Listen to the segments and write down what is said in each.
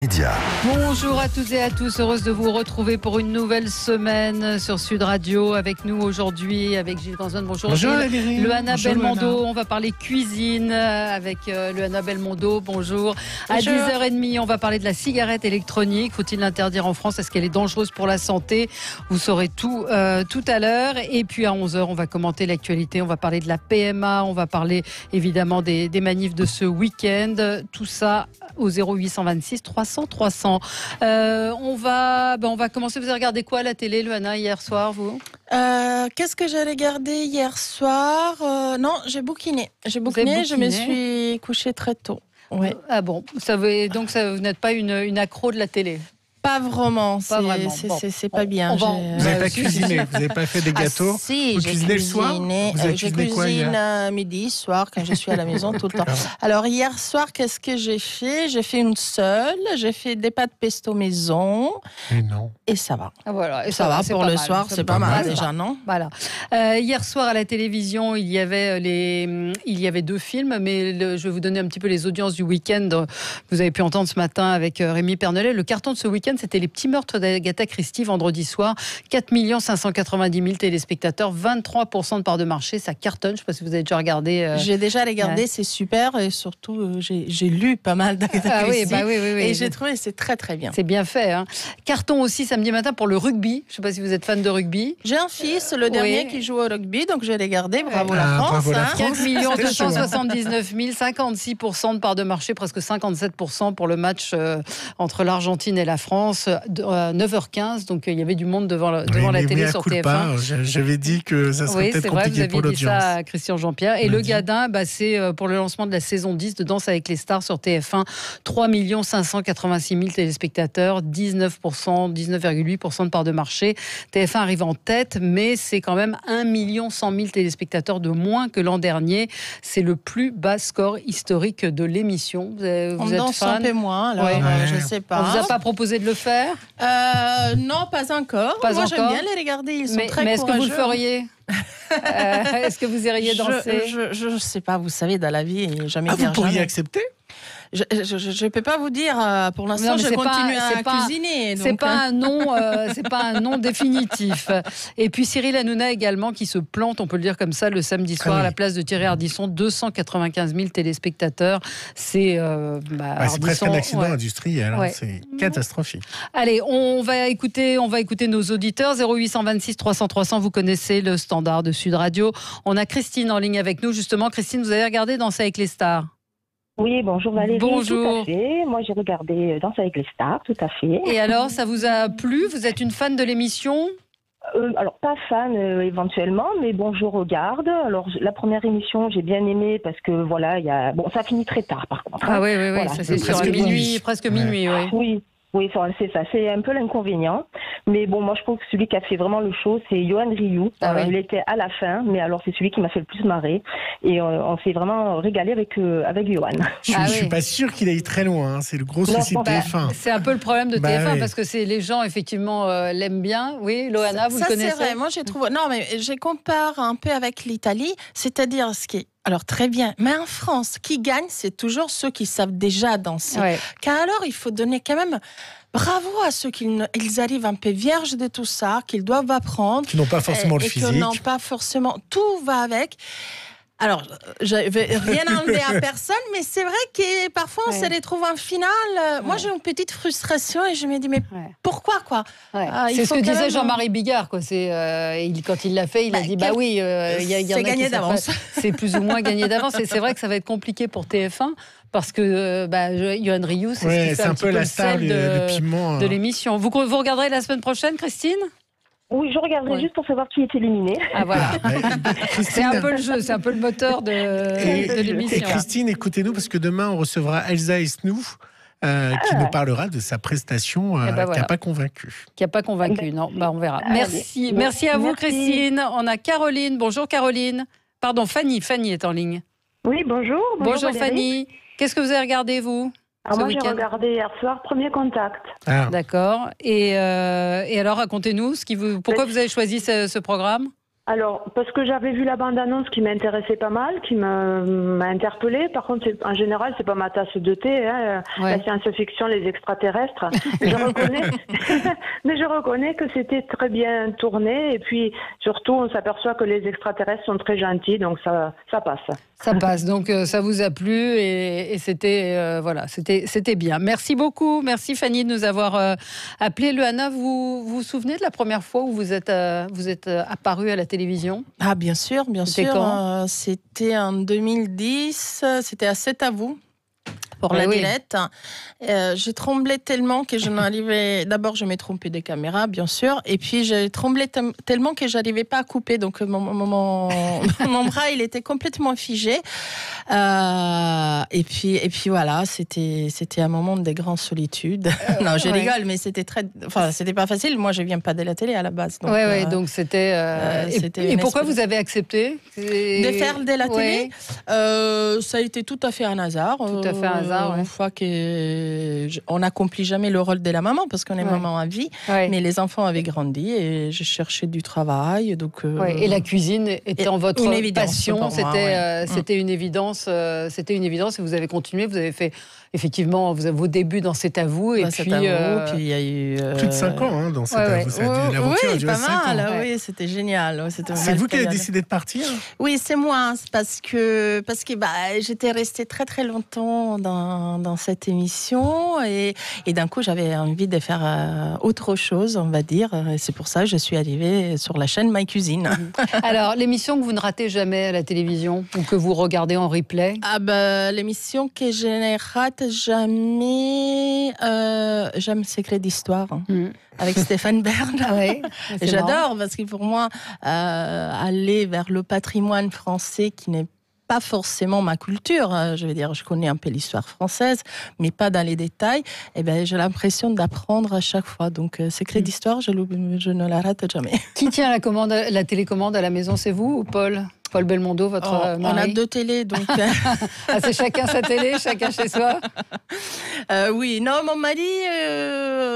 Média. Bonjour à toutes et à tous, heureuse de vous retrouver pour une nouvelle semaine sur Sud Radio. Avec nous aujourd'hui, avec Gilles Ganzon. Bonjour Gilles. Loana Belmondo, on va parler cuisine avec Loana Belmondo. Bonjour. À 10h30, on va parler de la cigarette électronique. Faut-il l'interdire en France? Est-ce qu'elle est dangereuse pour la santé? Vous saurez tout à l'heure. Et puis à 11h, on va commenter l'actualité. On va parler de la PMA. On va parler évidemment des manifs de ce week-end. Tout ça au 0826 300 300. On va commencer. Vous avez regardé quoi à la télé, Loana, hier soir, vous? Qu'est-ce que j'ai regardé hier soir? Non, j'ai bouquiné. Je me suis couchée très tôt. Ouais. Ah bon, donc vous n'êtes pas une accro de la télé? Pas vraiment, c'est pas bien. Vous n'avez pas cuisiné, vous n'avez pas fait des gâteaux? Si, vous cuisinez le soir? Je cuisine midi, soir, quand je suis à la maison tout le temps. Alors hier soir, qu'est-ce que j'ai fait? J'ai fait une seule, j'ai fait des pâtes pesto maison. Et non. Et ça va. Ah, voilà. Et ça va pour le soir, c'est pas mal déjà, non? Voilà. Hier soir à la télévision, il y avait deux films, mais je vais vous donner un petit peu les audiences du week-end. Vous avez pu entendre ce matin avec Rémi Pernelet. Le carton de ce week-end, c'était Les Petits Meurtres d'Agatha Christie vendredi soir. 4 590 000 téléspectateurs, 23% de part de marché. Ça cartonne. Je ne sais pas si vous avez déjà regardé. J'ai déjà regardé, c'est super. Et surtout, j'ai lu pas mal d'Agatha Christie. Oui. Et j'ai trouvé que c'est très très bien. C'est bien fait. Hein. Carton aussi samedi matin pour le rugby. Je ne sais pas si vous êtes fan de rugby. J'ai un fils, le dernier, qui joue au rugby. Donc j'ai regardé. Bravo la France. Bravo la France. 4 279 000, 56% de part de marché, presque 57% pour le match entre l'Argentine et la France. 9h15, donc il y avait du monde devant la télé sur TF1. J'avais dit que ça serait peut-être compliqué pour l'audience. Vous aviez dit ça à Christian Jean-Pierre. Et le Gadin, c'est pour le lancement de la saison 10 de Danse avec les stars sur TF1. 3 586 000 téléspectateurs, 19,8% de part de marché. TF1 arrive en tête, mais c'est quand même 1 100 000 téléspectateurs de moins que l'an dernier. C'est le plus bas score historique de l'émission. Vous êtes danse un peu moins, alors je ne sais pas. On vous a pas proposé de le faire? Non, pas encore. Moi, j'aime bien les regarder. Ils sont très courageux. Mais est-ce que vous le feriez? Est-ce que vous iriez danser? Je ne sais pas. Vous savez, dans la vie, jamais dire vous pourriez jamais. accepter? Je ne peux pas vous dire. Pour l'instant, je continue à cuisiner. C'est pas un nom définitif. Et puis Cyril Hanouna également qui se plante, on peut le dire comme ça, le samedi soir à la place de Thierry Ardisson. 295 000 téléspectateurs. C'est c'est presque un accident industriel. Hein, c'est catastrophique. Allez, on va écouter nos auditeurs. 0826 300 300. Vous connaissez le standard de Sud Radio. On a Christine en ligne avec nous. Justement, Christine, vous avez regardé Danser avec les stars? Oui, bonjour Valérie. Bonjour. Tout à fait. Moi, j'ai regardé Danse avec les stars, tout à fait. Et alors, ça vous a plu? Vous êtes une fan de l'émission? Alors, pas fan éventuellement, mais bon, je regarde. Alors, la première émission, j'ai bien aimé parce que voilà, ça finit très tard par contre. Ah oui, voilà. Ça c'est sûr. Presque minuit, oui. Oui, c'est ça. C'est un peu l'inconvénient. Mais bon, moi, je trouve que celui qui a fait vraiment le show, c'est Yoann Rioux. Il était à la fin, mais alors c'est celui qui m'a fait le plus marrer. Et on s'est vraiment régalé avec Yoann. Je suis pas sûr qu'il aille très loin. Hein. C'est le gros souci de TF1. C'est un peu le problème de TF1 parce que les gens, effectivement, l'aiment bien. Oui, Loana, vous le connaissez? C'est vrai. Moi, j'ai trouvé... Non, mais je compare un peu avec l'Italie. C'est-à-dire ce qui est... Alors, très bien. Mais en France, qui gagne, c'est toujours ceux qui savent déjà danser. Ouais. Car alors, il faut donner quand même bravo à ceux qui arrivent un peu vierges de tout ça, qu'ils doivent apprendre. Qui n'ont pas forcément le physique. Qui n'ont pas forcément... Tout va avec... Alors, je ne vais rien enlever à personne, mais c'est vrai que parfois on se retrouve en finale. Moi, j'ai une petite frustration et je me dis, mais pourquoi quoi? C'est ce que disait Jean-Marie Bigard. Quand il l'a fait, il a dit, c'est gagné d'avance. C'est plus ou moins gagné d'avance. Et c'est vrai que ça va être compliqué pour TF1. Parce que Yoann Rioux, c'est un peu la star de l'émission. Vous regarderez la semaine prochaine, Christine? Oui, je regarderai juste pour savoir qui est éliminé. Ah voilà. C'est un peu le jeu, c'est un peu le moteur de l'émission. Et Christine, écoutez-nous parce que demain on recevra Elsa Esnou qui nous parlera de sa prestation qui n'a pas convaincu. Qui n'a pas convaincu, non, on verra. Merci à vous Christine. On a Caroline. Bonjour Caroline. Pardon, Fanny est en ligne. Oui, bonjour. Bonjour Fanny. Qu'est-ce que vous avez regardé vous? Moi, j'ai regardé hier soir Premier Contact. D'accord. Et alors, racontez-nous pourquoi vous avez choisi ce programme? Alors, parce que j'avais vu la bande-annonce qui m'intéressait pas mal, qui m'a interpellée. Par contre, en général, c'est pas ma tasse de thé, hein, la science-fiction, les extraterrestres. Mais je reconnais que c'était très bien tourné. Et puis, surtout, on s'aperçoit que les extraterrestres sont très gentils, donc ça passe. Ça passe, donc ça vous a plu et c'était c'était bien. Merci beaucoup, merci Fanny de nous avoir appelé. Loana, vous vous souvenez de la première fois où vous êtes apparue à la télévision? Ah bien sûr. C'était quand? C'était en 2010, c'était à C'est à vous. Pour la Dilette. J'ai tremblé tellement que je n'arrivais... D'abord, je m'ai trompée des caméras, bien sûr. Et puis, j'ai tremblé tellement que je n'arrivais pas à couper. Donc, mon bras, il était complètement figé. Et puis voilà, c'était un moment de grande solitude. Non, je rigole, mais c'était c'était pas facile. Moi, je viens pas de la télé à la base. Donc, donc c'était... et pourquoi vous avez accepté de faire de la télé? Ça a été tout à fait un hasard. Tout à fait un hasard. Une fois qu'on n'accomplit jamais le rôle de la maman parce qu'on est maman à vie, mais les enfants avaient grandi et je cherchais du travail. Donc, et la cuisine étant votre passion, c'était une évidence. C'était une évidence et vous avez continué. Vous avez fait effectivement vos débuts dans C'est à vous. Et puis il y a eu plus de 5 ans dans C'est à vous. L'aventure a duré 5 ans. Oui, c'était génial. C'est vous qui avez décidé de partir? Oui, c'est moi. Parce que j'étais restée très très longtemps dans cette émission et d'un coup j'avais envie de faire autre chose, on va dire. Et c'est pour ça que je suis arrivée sur la chaîne My Cuisine. Alors, l'émission que vous ne ratez jamais à la télévision ou que vous regardez en replay? L'émission que je ne rate jamais, j'aime Secret d'Histoire. Avec Stéphane Bern. J'adore parce que pour moi, aller vers le patrimoine français qui n'est pas forcément ma culture, je veux dire, je connais un peu l'histoire française, mais pas dans les détails, j'ai l'impression d'apprendre à chaque fois. Donc, Secret d'Histoire, je ne la rate jamais. Qui tient la télécommande à la maison, c'est vous ou Paul Belmondo, votre mari? On a 2 télés, donc... c'est chacun sa télé, chacun chez soi? Oui, non, mon mari,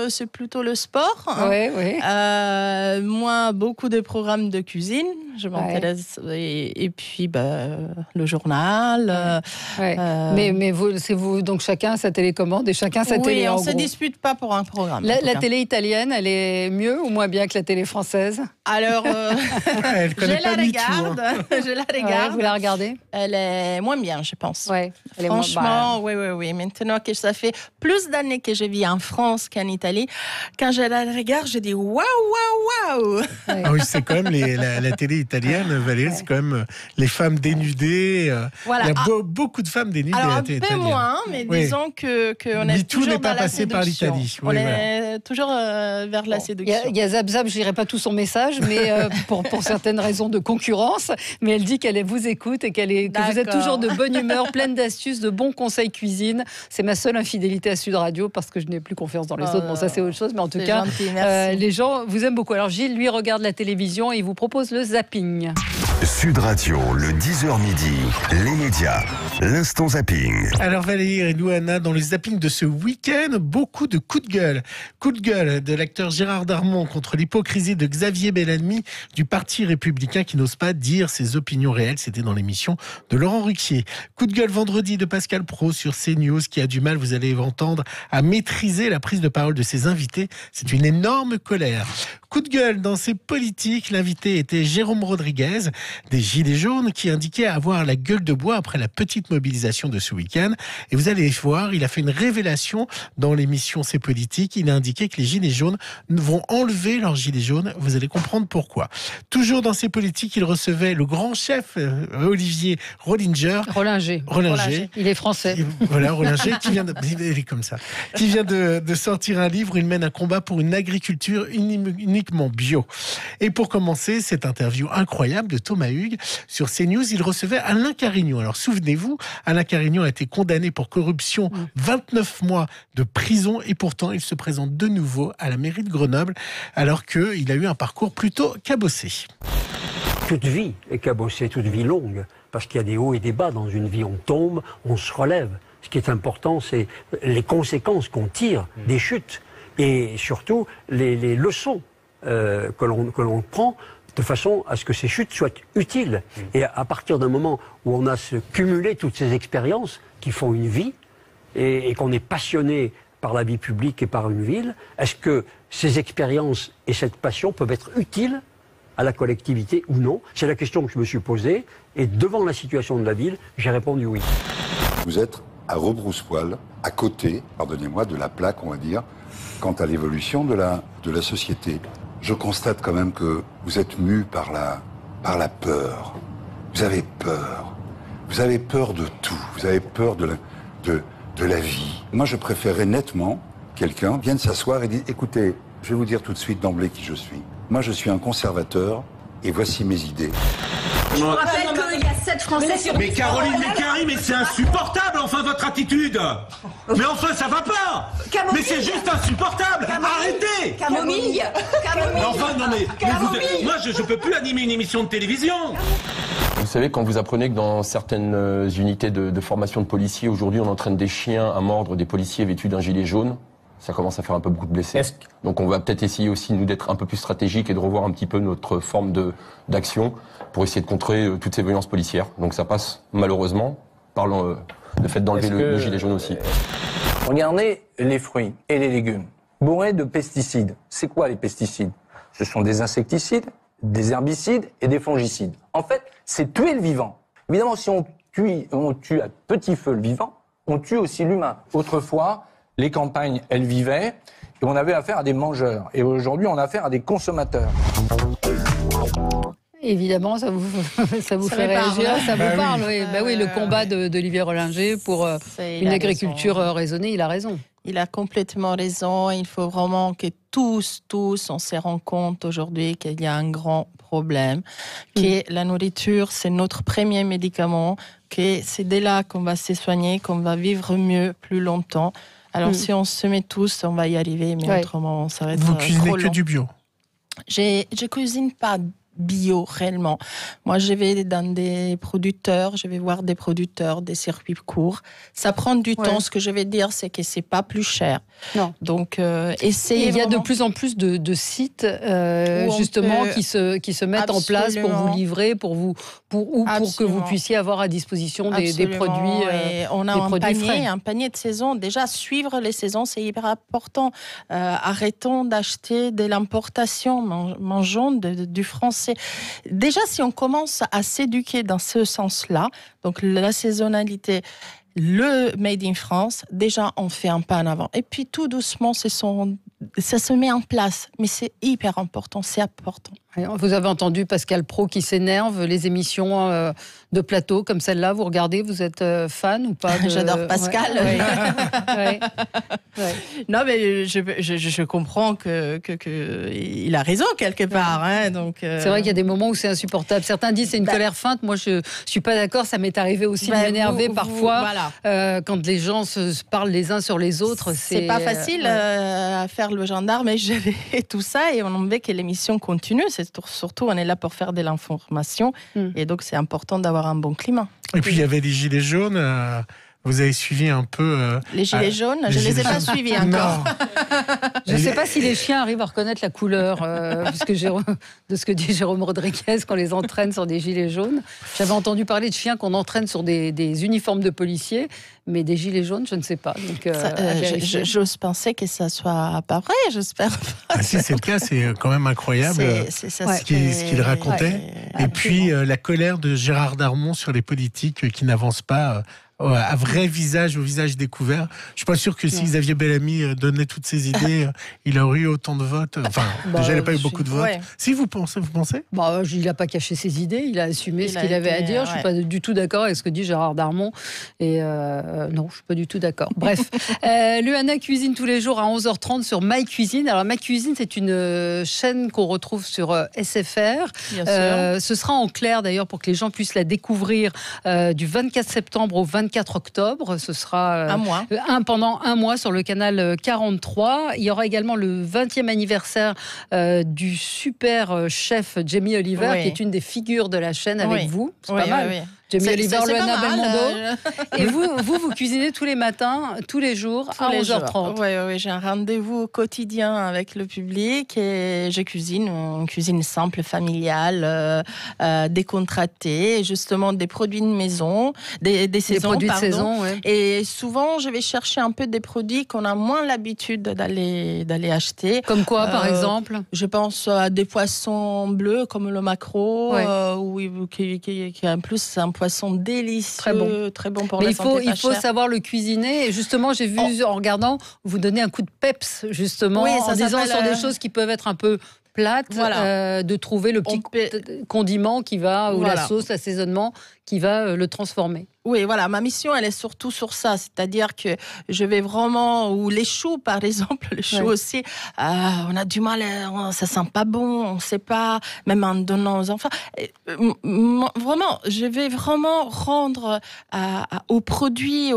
c'est plutôt le sport. Moi, beaucoup de programmes de cuisine, je m'intéresse. Et puis, le journal. Mais c'est vous, donc chacun sa télécommande et chacun sa télé, en gros. On ne se dispute pas pour un programme. La télé italienne, elle est mieux ou moins bien que la télé française? Alors, je la regarde. Je la regarde. Vous la regardez? Elle est moins bien, je pense. Franchement, oui. Maintenant que ça fait plus d'années que je vis en France qu'en Italie, quand je la regarde, je dis waouh. Ah oui, c'est quand même la télé italienne, Valérie, c'est quand même les femmes dénudées. Voilà. Il y a beaucoup de femmes dénudées à la télé italienne. Un peu moins, mais disons qu'on est toujours n'est pas passé par l'Italie. On est toujours vers la séduction. Il y a Zab Zab, je dirais pas tout son message, mais pour certaines raisons de concurrence, mais elle dit qu'elle vous écoute et que vous êtes toujours de bonne humeur, pleine d'astuces, de bons conseils cuisine. C'est ma seule infidélité à Sud Radio parce que je n'ai plus confiance dans les autres. Bon, ça c'est autre chose, mais en tout cas, les gens vous aiment beaucoup. Alors Gilles, lui, regarde la télévision et il vous propose le zapping. Sud Radio, le 10h midi, les médias, l'instant zapping. Alors Valérie et Loana, dans le zapping de ce week-end, beaucoup de coups de gueule. Coup de gueule de l'acteur Gérard Darmon contre l'hypocrisie de Xavier Bellamy du Parti républicain qui n'ose pas dire ses opinions réelles. C'était dans l'émission de Laurent Ruquier. Coup de gueule vendredi de Pascal Praud sur CNews qui a du mal, vous allez entendre, à maîtriser la prise de parole de ses invités. C'est une énorme colère. Coup de gueule dans ses politiques, l'invité était Jérôme Rodriguez des Gilets jaunes qui indiquait avoir la gueule de bois après la petite mobilisation de ce week-end. Et vous allez voir, il a fait une révélation dans l'émission C'est politique. Il a indiqué que les Gilets jaunes vont enlever leurs Gilets jaunes. Vous allez comprendre pourquoi. Toujours dans ses politiques, il recevait le grand chef Olivier Rollinger. Rollinger. Il est français. Voilà, Rollinger, qui vient de sortir un livre. Il mène un combat pour une agriculture uniquement bio. Et pour commencer, cette interview incroyable de Thomas Hugues sur CNews, il recevait Alain Carignon. Alors souvenez-vous, Alain Carignon a été condamné pour corruption, 29 mois de prison, et pourtant il se présente de nouveau à la mairie de Grenoble alors qu'il a eu un parcours plutôt cabossé. Toute vie est cabossée, toute vie longue, parce qu'il y a des hauts et des bas dans une vie. On tombe, on se relève. Ce qui est important, c'est les conséquences qu'on tire des chutes et surtout les leçons que l'on prend de façon à ce que ces chutes soient utiles. Et à partir d'un moment où on a cumulé toutes ces expériences qui font une vie, et qu'on est passionné par la vie publique et par une ville, est-ce que ces expériences et cette passion peuvent être utiles à la collectivité ou non? C'est la question que je me suis posée, et devant la situation de la ville, j'ai répondu oui. Vous êtes à rebrousse-poil, à côté, pardonnez-moi, de la plaque, on va dire, quant à l'évolution de la société. Je constate quand même que vous êtes mû par la peur. Vous avez peur. Vous avez peur de tout. Vous avez peur de la vie. Moi, je préférerais nettement quelqu'un vienne s'asseoir et dire, écoutez, je vais vous dire tout de suite d'emblée qui je suis. Moi, je suis un conservateur et voici mes idées. Je vous rappelle qu'il y a 7 Français sur... Mais Caroline Mécari, mais c'est insupportable, enfin, votre attitude. Mais enfin, ça va pas. Mais c'est juste insupportable. Arrêtez. Camomille. Mais enfin, non mais moi, je peux plus animer une émission de télévision. Vous savez, quand vous apprenez que dans certaines unités de formation de policiers, aujourd'hui, on entraîne des chiens à mordre des policiers vêtus d'un gilet jaune, ça commence à faire un peu beaucoup de blessés. Donc on va peut-être essayer aussi, nous, d'être un peu plus stratégiques et de revoir un petit peu notre forme d'action pour essayer de contrer toutes ces violences policières. Donc ça passe, malheureusement, par le fait d'enlever le gilet jaune aussi. Regardez les fruits et les légumes bourrés de pesticides. C'est quoi les pesticides? Ce sont des insecticides, des herbicides et des fongicides. En fait, c'est tuer le vivant. Évidemment, si on tue à petit feu le vivant, on tue aussi l'humain. Autrefois, les campagnes, elles vivaient, et on avait affaire à des mangeurs. Et aujourd'hui, on a affaire à des consommateurs. Évidemment, ça vous fait réagir, ça vous parle. Oui. Oui, le combat d'Olivier Rollinger pour une agriculture raisonnée, il a raison. Il a complètement raison. Il faut vraiment que tous, on se rend compte aujourd'hui qu'il y a un grand problème, que la nourriture, c'est notre premier médicament, que c'est dès là qu'on va se soigner, qu'on va vivre mieux, plus longtemps. Alors, si on se met tous, on va y arriver, mais autrement, ça va être trop long. Vous cuisinez que du bio? Je cuisine pas bio réellement. Moi, je vais dans des producteurs, je vais voir des producteurs, des circuits courts. Ça prend du temps. Ce que je vais dire, c'est que c'est pas plus cher. Non. Donc, essayez. Il y a de plus en plus de sites justement qui se mettent en place pour vous livrer, pour que vous puissiez avoir à disposition des produits. Et on a un panier de saison. Déjà, suivre les saisons, c'est hyper important. Arrêtons d'acheter de l'importation, mangeons du français. Déjà, si on commence à s'éduquer dans ce sens-là, donc la saisonnalité, le Made in France, déjà on fait un pas en avant. Et puis tout doucement, ça se met en place. Mais c'est hyper important, c'est important. Vous avez entendu Pascal Praud qui s'énerve, les émissions de plateau comme celle-là, vous regardez, vous êtes fan ou pas J'adore Pascal. Non, mais je comprends qu'il a raison quelque part. Hein, donc, c'est vrai qu'il y a des moments où c'est insupportable. Certains disent c'est une colère feinte. Moi, je suis pas d'accord. Ça m'est arrivé aussi de m'énerver parfois quand les gens se parlent les uns sur les autres. C'est pas facile à faire le gendarme et gérer tout ça. Et on veut que l'émission continue. Surtout, on est là pour faire de l'information. Et donc, c'est important d'avoir un bon climat. Et puis, il y avait les gilets jaunes. Vous avez suivi un peu... les gilets jaunes, je ne les ai pas suivis encore. Je ne sais pas si les chiens arrivent à reconnaître la couleur de ce que dit Jérôme Rodriguez qu'on les entraîne sur des gilets jaunes. J'avais entendu parler de chiens qu'on entraîne sur des uniformes de policiers, mais des gilets jaunes, je ne sais pas. J'ose penser que ça soit pas vrai, j'espère pas. Si c'est le cas, c'est quand même incroyable ce qu'il racontait. Et puis la colère de Gérard Darmon sur les politiques qui n'avancent pas... à vrai visage, au visage découvert. Je suis pas sûr que si Xavier Bellamy donnait toutes ses idées, il aurait eu autant de votes. Enfin, déjà, il n'a pas eu beaucoup de votes. Si vous pensez il n'a pas caché ses idées, il a assumé ce qu'il avait à dire. Je suis pas du tout d'accord avec ce que dit Gérard Darmon. Et non, je suis pas du tout d'accord. Bref, Luana cuisine tous les jours à 11h30 sur My Cuisine. Alors, My Cuisine, c'est une chaîne qu'on retrouve sur SFR. Ce sera en clair, d'ailleurs, pour que les gens puissent la découvrir du 24 septembre au 24 octobre, ce sera pendant un mois sur le canal 43. Il y aura également le 20e anniversaire du super chef Jamie Oliver, qui est une des figures de la chaîne avec vous. C'est pas mal. Jamie Oliver, Luana Belmondo. Et vous cuisinez tous les matins, tous les jours, à 11h30. Oui, j'ai un rendez-vous quotidien avec le public et je cuisine une cuisine simple, familiale, décontractée, justement des produits de maison, des saisons, produits de saison, ouais. Et souvent, je vais chercher un peu des produits qu'on a moins l'habitude d'aller acheter. Comme quoi, par exemple? Je pense à des poissons bleus comme le maquereau, qui en plus c'est un poisson délicieux, très bon pour la santé. Il faut savoir le cuisiner. Et justement, j'ai vu en regardant, vous donner un coup de peps, justement, en disant sur des choses qui peuvent être un peu plates, de trouver le petit condiment qui va, ou la sauce, l'assaisonnement qui va le transformer. Oui, voilà, ma mission, elle est surtout sur ça, c'est-à-dire que je vais vraiment, ou les choux, par exemple, les choux aussi, on a du mal, ça sent pas bon, on sait pas, même en donnant aux enfants. Vraiment, je vais vraiment rendre aux produits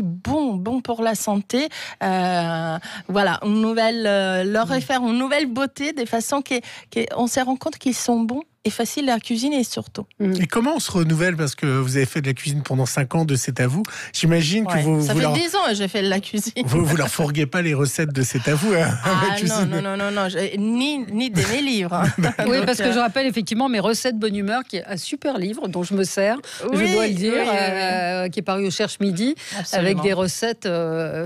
bons pour la santé, voilà, leur faire une nouvelle beauté, de façon qu'on se rend compte qu'ils sont bons et facile à cuisiner surtout. Et comment on se renouvelle? Parce que vous avez fait de la cuisine pendant 5 ans de C'est à vous. J'imagine que vous... Ça fait 10 ans que j'ai fait de la cuisine. Vous leur fourguez pas les recettes de C'est à vous non, ni de mes livres. Oui, parce que je rappelle effectivement mes recettes bonne humeur, qui est un super livre dont je me sers, je dois le dire, qui est paru au Cherche Midi, avec des recettes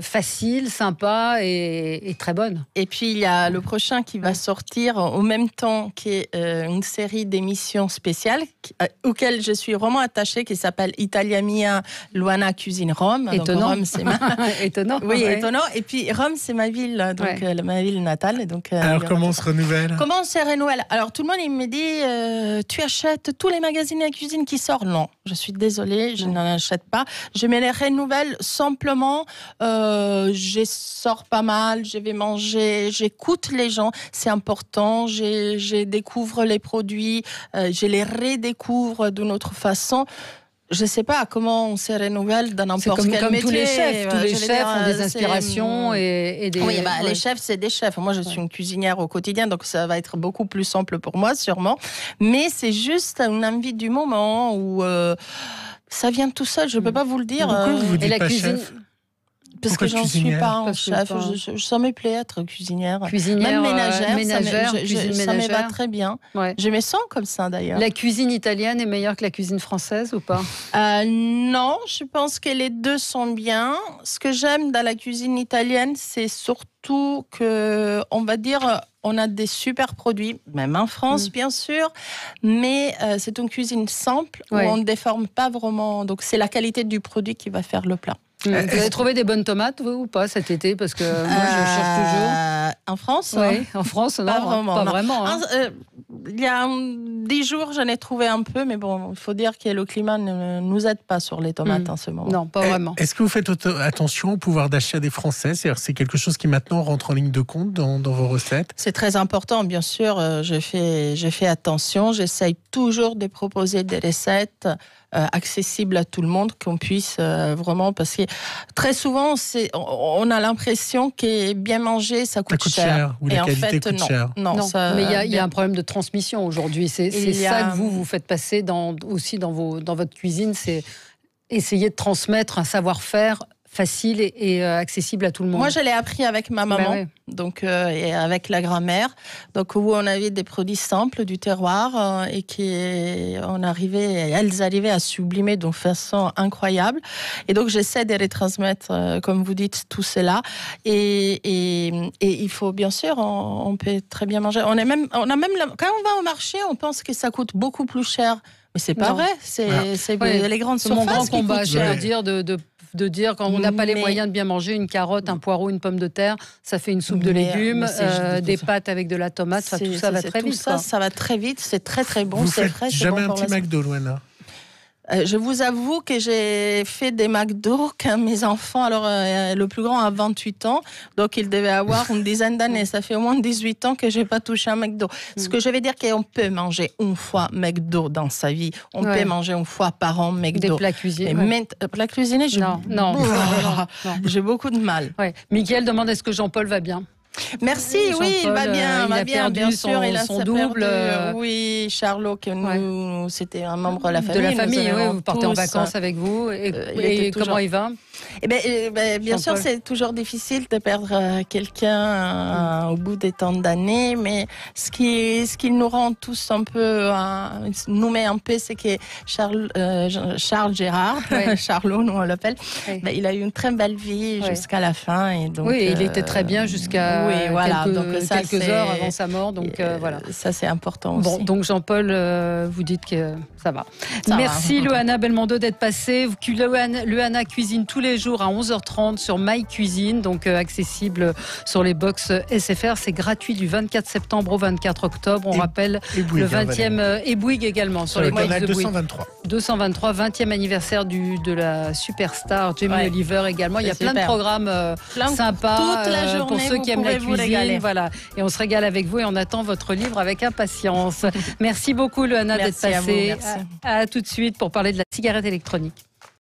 faciles, sympas et très bonnes. Et puis il y a le prochain qui va sortir au même temps, qui est une série d'émissions spéciales auxquelles je suis vraiment attachée, qui s'appelle Italia Mia, Luana Cuisine Rome. Étonnant. Donc, Rome, c'est étonnant. Oui, étonnant. Et puis Rome, c'est ma ville, donc ma ville natale. Et donc, alors comment on se renouvelle? Comment on se renouvelle? Alors tout le monde il me dit tu achètes tous les magazines de cuisine qui sortent? Non, je suis désolée, je n'en achète pas. Je me les renouvelle simplement. Je sors pas mal, je vais manger, j'écoute les gens, c'est important. Je découvre les produits, je les redécouvre d'une autre façon. Je ne sais pas comment on se renouvelle dans n'importe quel métier. Tous les chefs ont des inspirations et des... Oui, les chefs, c'est des chefs. Moi, je suis une cuisinière au quotidien, donc ça va être beaucoup plus simple pour moi, sûrement. Mais c'est juste une envie du moment où ça vient tout seul, je ne peux pas vous le dire. Pourquoi vous dites la pas cuisine... chef? Parce que j'en suis pas un chef. Ça me plaît être cuisinière. Cuisinière, même ménagère. Ça me va ménagère. très bien. Ouais. Je me sens comme ça d'ailleurs. La cuisine italienne est meilleure que la cuisine française ou pas? Non, je pense que les deux sont bien. Ce que j'aime dans la cuisine italienne, c'est surtout que, on va dire, on a des super produits, même en France bien sûr, mais c'est une cuisine simple où on ne déforme pas vraiment. Donc c'est la qualité du produit qui va faire le plat. Vous avez trouvé des bonnes tomates, vous, ou pas, cet été? Parce que moi, je cherche toujours. En France? Oui, en France, non, pas vraiment. Hein. Il y a 10 jours, j'en ai trouvé un peu, mais bon, il faut dire que le climat ne nous aide pas sur les tomates en ce moment. Non, pas vraiment. Est-ce que vous faites attention au pouvoir d'achat des Français? C'est quelque chose qui maintenant rentre en ligne de compte dans vos recettes? C'est très important, bien sûr. Je fais attention. J'essaye toujours de proposer des recettes accessible à tout le monde, qu'on puisse vraiment, parce que très souvent on a l'impression que bien manger ça coûte cher. Ou la qualité coûte cher. Non. Mais il y a un problème de transmission aujourd'hui. C'est ça que vous faites passer aussi dans votre cuisine, c'est essayer de transmettre un savoir-faire facile et accessible à tout le monde. Moi, je l'ai appris avec ma maman, donc, et avec la grand-mère, donc, où on avait des produits simples du terroir et elles arrivaient à sublimer d'une façon incroyable. Et donc, j'essaie de retransmettre, comme vous dites, tout cela. Et il faut, bien sûr, on peut très bien manger. Quand on va au marché, on pense que ça coûte beaucoup plus cher. Mais c'est pas vrai. C'est les grandes surfaces. Mon grand combat, je veux dire, de dire quand on n'a pas les moyens de bien manger une carotte, un poireau, une pomme de terre, ça fait une soupe de légumes, des pâtes avec de la tomate, tout ça va très vite. Ça va très vite, c'est très très bon. Vous faites jamais un petit McDo, Luana? Je vous avoue que j'ai fait des McDo quand mes enfants, alors le plus grand a 28 ans, donc il devait avoir une dizaine d'années. Ça fait au moins 18 ans que je n'ai pas touché un McDo. Ce que je veux dire, qu'on peut manger une fois McDo dans sa vie. On peut manger une fois par an McDo. Des plats cuisinés. Plats cuisinés, non. J'ai beaucoup de mal. Mickaël demande est-ce que Jean-Paul va bien? Merci, oui, il va bien, il a perdu bien sûr, il a son double. Oui, Charlot, que nous, c'était un membre de la famille. De la famille, oui, vous partez en vacances avec vous. Et comment il va? Bien sûr, c'est toujours difficile de perdre quelqu'un au bout des tant d'années, mais ce qui nous rend tous un peu, nous met un peu, c'est que Charles Gérard, Charlot, nous on l'appelle, il a eu une très belle vie jusqu'à la fin. Et donc, il était très bien jusqu'à quelques heures avant sa mort. Donc voilà. Ça, c'est important aussi. Bon, donc Jean-Paul, vous dites que ça va. Merci Loana Belmondo d'être passée. Loana cuisine tous les jours à 11h30 sur My Cuisine, donc accessible sur les box SFR. C'est gratuit du 24 septembre au 24 octobre. On rappelle le 20e et Bouygues également sur les box de Bouygues. 223, 20e anniversaire de la superstar Jamie Oliver également. Il y a plein de programmes sympas pour ceux qui aiment la cuisine. Voilà. Et on se régale avec vous et on attend votre livre avec impatience. Merci beaucoup Loana d'être passée. À tout de suite pour parler de la cigarette électronique.